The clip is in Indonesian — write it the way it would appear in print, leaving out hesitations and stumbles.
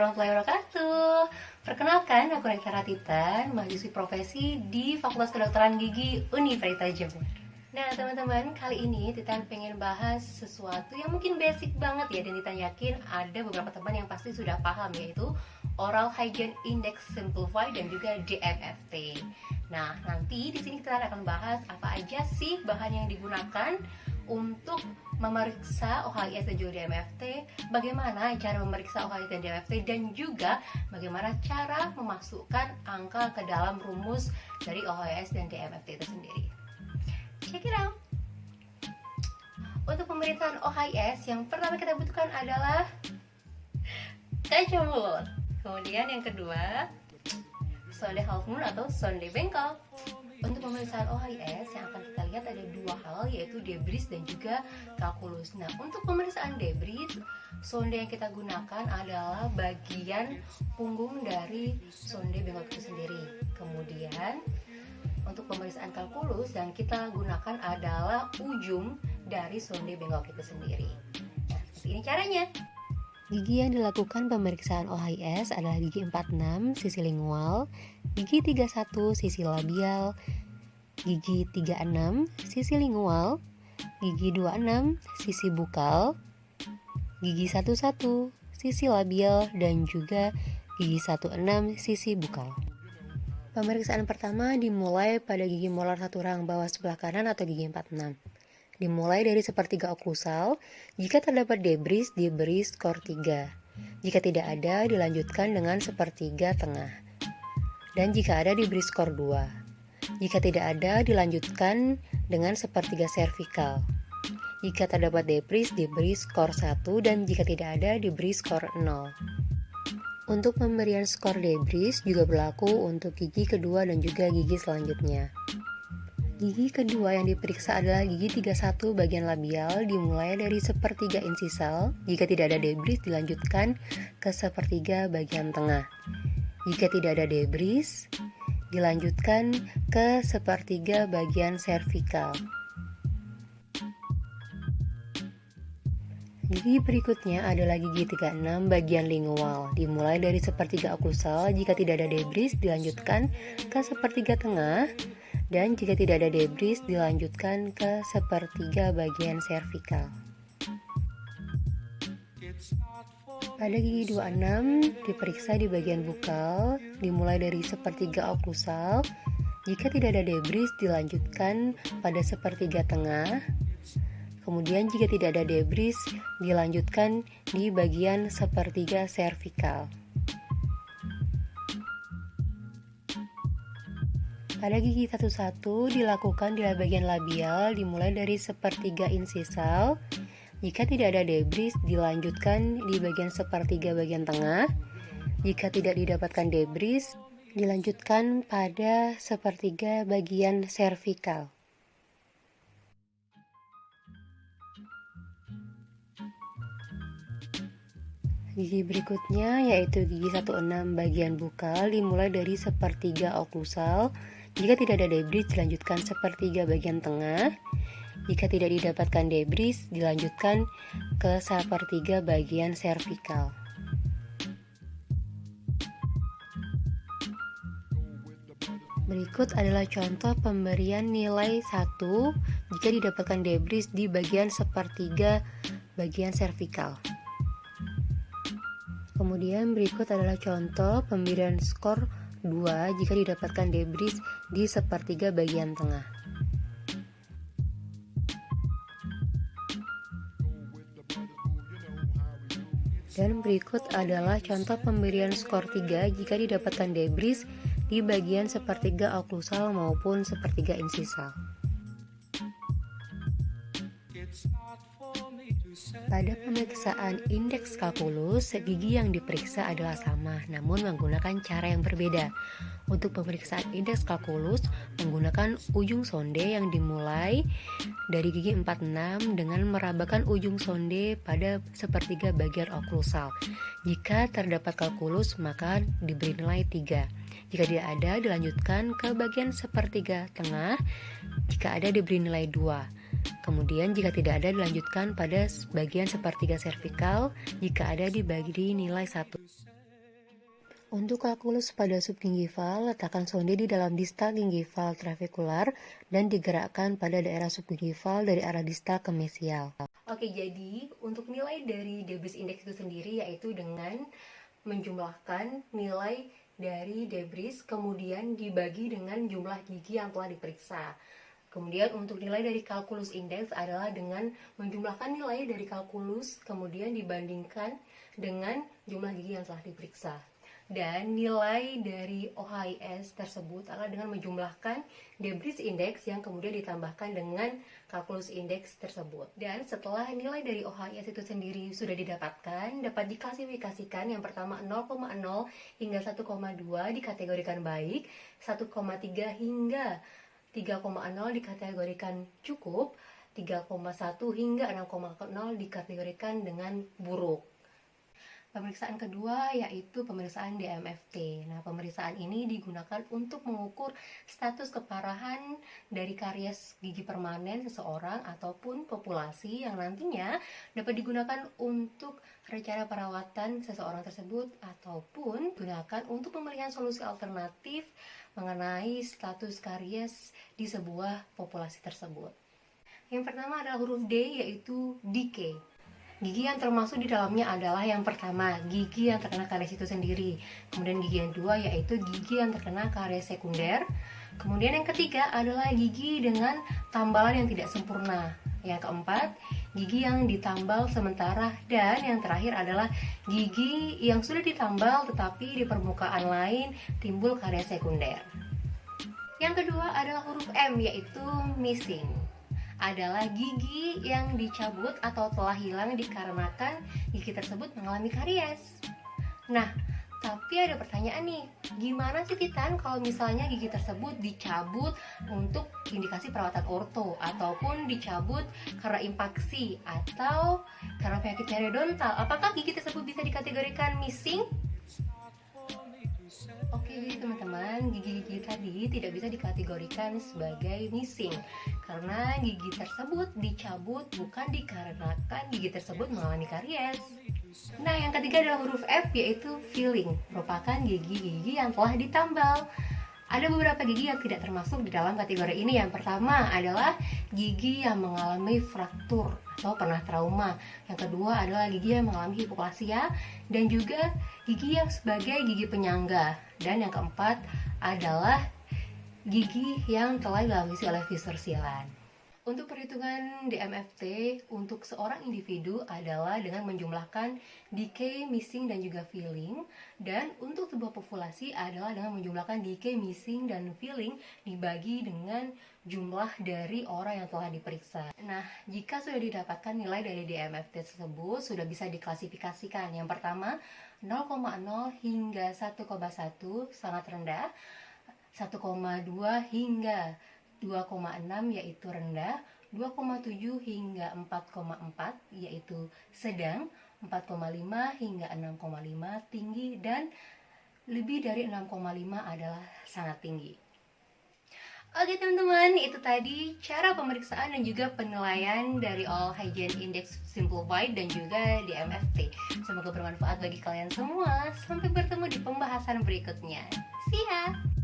warahmatullahi wabarakatuh. Perkenalkan, aku Reka Ratitan, mahasiswi profesi di Fakultas Kedokteran Gigi Universitas Jember. Nah teman-teman, kali ini Titan pengen bahas sesuatu yang mungkin basic banget ya, dan Titan yakin ada beberapa teman yang pasti sudah paham, yaitu Oral Hygiene Index Simplified dan juga DMFT. Nah nanti di sini kita akan bahas apa aja sih bahan yang digunakan untuk memeriksa OHIS dan juga DMFT, bagaimana cara memeriksa OHIS dan DMFT, dan juga bagaimana cara memasukkan angka ke dalam rumus dari OHIS dan DMFT itu sendiri. Check it out. Untuk pemeriksaan OHIS, yang pertama kita butuhkan adalah kaca mulut. Kemudian yang kedua, sonde half moon atau sonde bengkok. Untuk pemeriksaan OHIS yang akan kita lihat ada dua hal, yaitu debris dan juga kalkulus. Nah, untuk pemeriksaan debris, sonde yang kita gunakan adalah bagian punggung dari sonde bengkok itu sendiri. Kemudian untuk pemeriksaan kalkulus yang kita gunakan adalah ujung dari sonde bengkok itu sendiri. Nah, seperti ini caranya. Gigi yang dilakukan pemeriksaan OHIS adalah gigi 46 sisi lingual, gigi 31 sisi labial, gigi 36 sisi lingual, gigi 26 sisi bukal, gigi 11 sisi labial, dan juga gigi 16 sisi bukal. Pemeriksaan pertama dimulai pada gigi molar satu rang bawah sebelah kanan atau gigi 46. Dimulai dari sepertiga oklusal. Jika terdapat debris, diberi skor 3. Jika tidak ada, dilanjutkan dengan sepertiga tengah. Dan jika ada, diberi skor 2. Jika tidak ada, dilanjutkan dengan sepertiga servikal. Jika terdapat debris, diberi skor 1, dan jika tidak ada, diberi skor 0. Untuk pemberian skor debris juga berlaku untuk gigi kedua dan juga gigi selanjutnya. Gigi kedua yang diperiksa adalah gigi 31 bagian labial, dimulai dari sepertiga insisal. Jika tidak ada debris, dilanjutkan ke sepertiga bagian tengah. Jika tidak ada debris, dilanjutkan ke sepertiga bagian servikal. Gigi berikutnya adalah gigi 36 bagian lingual, dimulai dari sepertiga oklusal. Jika tidak ada debris, dilanjutkan ke sepertiga tengah. Dan jika tidak ada debris, dilanjutkan ke sepertiga bagian servikal. Pada gigi 26 diperiksa di bagian bukal, dimulai dari sepertiga oklusal. Jika tidak ada debris, dilanjutkan pada sepertiga tengah. Kemudian jika tidak ada debris, dilanjutkan di bagian sepertiga servikal. Pada gigi 11 dilakukan di bagian labial, dimulai dari sepertiga insisal. Jika tidak ada debris, dilanjutkan di bagian sepertiga bagian tengah. Jika tidak didapatkan debris, dilanjutkan pada sepertiga bagian servikal. Gigi berikutnya yaitu gigi 16 bagian bukal, dimulai dari sepertiga oklusal. Jika tidak ada debris, dilanjutkan sepertiga bagian tengah. Jika tidak didapatkan debris, dilanjutkan ke sepertiga bagian servikal. Berikut adalah contoh pemberian nilai 1 jika didapatkan debris di bagian sepertiga bagian servikal. Kemudian berikut adalah contoh pemberian skor 2 jika didapatkan debris di sepertiga bagian tengah. Dan berikut adalah contoh pemberian skor 3 jika didapatkan debris di bagian sepertiga oklusal maupun sepertiga insisal. Pada pemeriksaan indeks kalkulus, gigi yang diperiksa adalah sama, namun menggunakan cara yang berbeda. Untuk pemeriksaan indeks kalkulus, menggunakan ujung sonde yang dimulai dari gigi 46 dengan merabakan ujung sonde pada sepertiga bagian oklusal. Jika terdapat kalkulus, maka diberi nilai 3. Jika tidak ada, dilanjutkan ke bagian sepertiga tengah. Jika ada, diberi nilai 2. Kemudian jika tidak ada, dilanjutkan pada bagian sepertiga servikal. Jika ada, dibagi nilai 1. Untuk kalkulus pada subgingival, letakkan sonde di dalam distal gingival trabekular dan digerakkan pada daerah subgingival dari arah distal ke mesial. Oke, jadi untuk nilai dari debris index itu sendiri yaitu dengan menjumlahkan nilai dari debris kemudian dibagi dengan jumlah gigi yang telah diperiksa. Kemudian untuk nilai dari kalkulus indeks adalah dengan menjumlahkan nilai dari kalkulus kemudian dibandingkan dengan jumlah gigi yang telah diperiksa. Dan nilai dari OHIS tersebut adalah dengan menjumlahkan debris index yang kemudian ditambahkan dengan kalkulus indeks tersebut. Dan setelah nilai dari OHIS itu sendiri sudah didapatkan, dapat diklasifikasikan yang pertama 0,0 hingga 1,2 dikategorikan baik, 1,3 hingga 3,0 dikategorikan cukup, 3,1 hingga 6,0 dikategorikan dengan buruk. Pemeriksaan kedua yaitu pemeriksaan DMFT. Nah, pemeriksaan ini digunakan untuk mengukur status keparahan dari karies gigi permanen seseorang ataupun populasi yang nantinya dapat digunakan untuk rencana perawatan seseorang tersebut ataupun digunakan untuk pemilihan solusi alternatif mengenai status karies di sebuah populasi tersebut. Yang pertama adalah huruf D yaitu decay. Gigi yang termasuk di dalamnya adalah yang pertama, gigi yang terkena karies itu sendiri. Kemudian gigi yang kedua yaitu gigi yang terkena karies sekunder. Kemudian yang ketiga adalah gigi dengan tambalan yang tidak sempurna. Yang keempat, gigi yang ditambal sementara. Dan yang terakhir adalah gigi yang sudah ditambal tetapi di permukaan lain timbul karies sekunder. Yang kedua adalah huruf M yaitu missing. Adalah gigi yang dicabut atau telah hilang dikarenakan gigi tersebut mengalami karies. Nah, tapi ada pertanyaan nih, gimana sih Titan kalau misalnya gigi tersebut dicabut untuk indikasi perawatan orto ataupun dicabut karena impaksi atau karena penyakit periodontal? Apakah gigi tersebut bisa dikategorikan missing? Oke, jadi teman-teman, gigi-gigi tadi tidak bisa dikategorikan sebagai missing karena gigi tersebut dicabut bukan dikarenakan gigi tersebut mengalami karies. Nah, yang ketiga adalah huruf F yaitu filling, merupakan gigi-gigi yang telah ditambal. Ada beberapa gigi yang tidak termasuk di dalam kategori ini. Yang pertama adalah gigi yang mengalami fraktur atau pernah trauma. Yang kedua adalah gigi yang mengalami hipoplasia dan juga gigi yang sebagai gigi penyangga. Dan yang keempat adalah gigi yang telah dilapisi oleh visur silan. Untuk perhitungan DMFT untuk seorang individu adalah dengan menjumlahkan decay, missing, dan juga filling. Dan untuk sebuah populasi adalah dengan menjumlahkan decay, missing, dan filling dibagi dengan jumlah dari orang yang telah diperiksa. Nah, jika sudah didapatkan nilai dari DMFT tersebut, sudah bisa diklasifikasikan. Yang pertama, 0,0 hingga 1,1 sangat rendah, 1,2 hingga 2,6 yaitu rendah, 2,7 hingga 4,4 yaitu sedang, 4,5 hingga 6,5 tinggi, dan lebih dari 6,5 adalah sangat tinggi. Oke teman-teman, itu tadi cara pemeriksaan dan juga penilaian dari All Hygiene Index Simplified dan juga DMFT. Semoga bermanfaat bagi kalian semua. Sampai bertemu di pembahasan berikutnya. See ya!